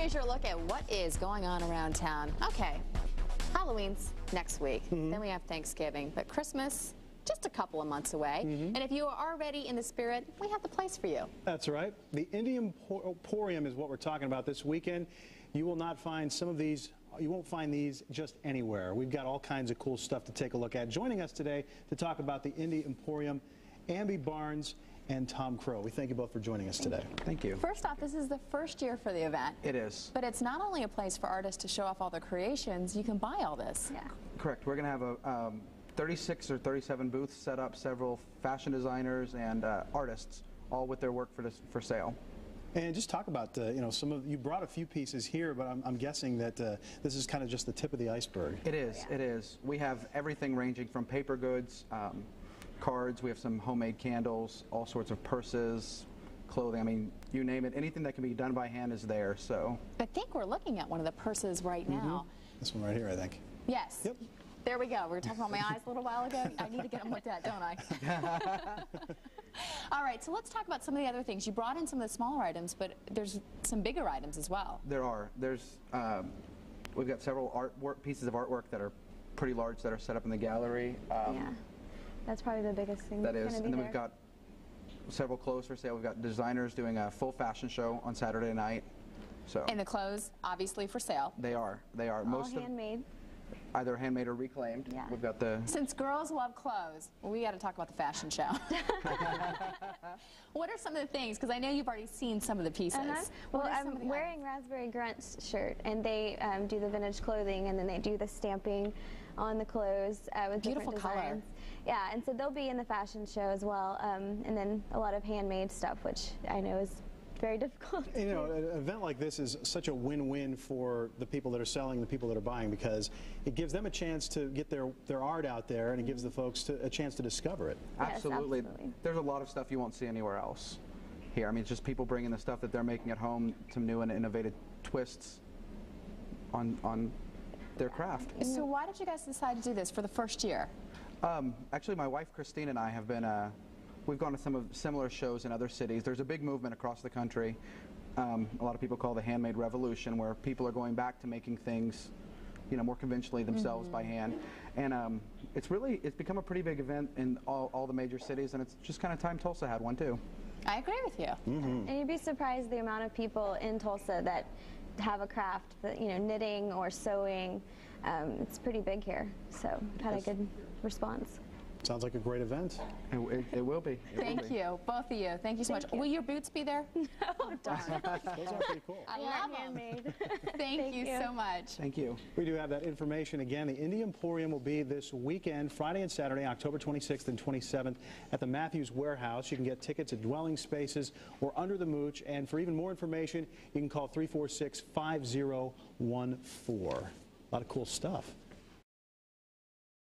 here's your look at what is going on around town. Okay, Halloween's next week. Then we have Thanksgiving, but Christmas, just a couple of months away. And if you are already in the spirit, we have the place for you. That's right. The Indie Emporium is what we're talking about this weekend. You will not find some of these, you won't find these just anywhere. We've got all kinds of cool stuff to take a look at. Joining us today to talk about the Indie Emporium, Amby Barnes and Tom Crow. We thank you both for joining us today. Thank you. First off, this is the first year for the event. It is. But it's not only a place for artists to show off all their creations, you can buy all this. Yeah. Correct. We're going to have a 36 or 37 booths set up, several fashion designers and artists, all with their work for sale. And just talk about, you know, you brought a few pieces here, but I'm guessing that this is kind of just the tip of the iceberg. It is, yeah. It is. We have everything ranging from paper goods, cards, we have some homemade candles, all sorts of purses, clothing, I mean, you name it, anything that can be done by hand is there, so. I think we're looking at one of the purses right now. This one right here, I think. Yes. Yep. There we go. We were talking about my eyes a little while ago. I need to get them looked at, don't I? All right, so let's talk about some of the other things. You brought in some of the smaller items, but there's some bigger items as well. There are. We've got several pieces of artwork that are pretty large that are set up in the gallery. Yeah, that's probably the biggest thing. That is, and then we've got several clothes for sale. We've got designers doing a full fashion show on Saturday night. So. And the clothes, obviously, for sale. They are. They are. All handmade. Either handmade or reclaimed. Yeah. We've got the. Since girls love clothes, we got to talk about the fashion show. What are some of the things? Because I know you've already seen some of the pieces. Well, I'm wearing Raspberry Grunt's shirt, and they do the vintage clothing, and then they do the stamping on the clothes with beautiful different designs. Color. Yeah, and so they'll be in the fashion show as well, and then a lot of handmade stuff, which I know is very difficult. You know, an event like this is such a win-win for the people that are selling and the people that are buying, because it gives them a chance to get their art out there, and it gives the folks a chance to discover it. Yes, absolutely. absolutely. There's a lot of stuff you won't see anywhere else here. I mean, it's just people bringing the stuff that they're making at home, some new and innovative twists on their craft. So why did you guys decide to do this for the first year? Actually, my wife Christine and I have been we've gone to some of similar shows in other cities. There's a big movement across the country. A lot of people call the handmade revolution, where people are going back to making things, you know, more conventionally themselves by hand. And it's become a pretty big event in all the major cities, and it's just kind of time Tulsa had one too. I agree with you. And you'd be surprised the amount of people in Tulsa that have a craft, that, you know, knitting or sewing. It's pretty big here, so had a good response. Sounds like a great event. It will be. Thank you, both of you. Thank you so much. Will your boots be there? No. Oh, darn. Those are pretty cool. I love them. Handmade. Thank you so much. Thank you. We do have that information again. The Indie Emporium will be this weekend, Friday and Saturday, October 26th and 27th at the Matthews Warehouse. You can get tickets at Dwelling Spaces or Under the Mooch. And for even more information, you can call 346-5014. A lot of cool stuff.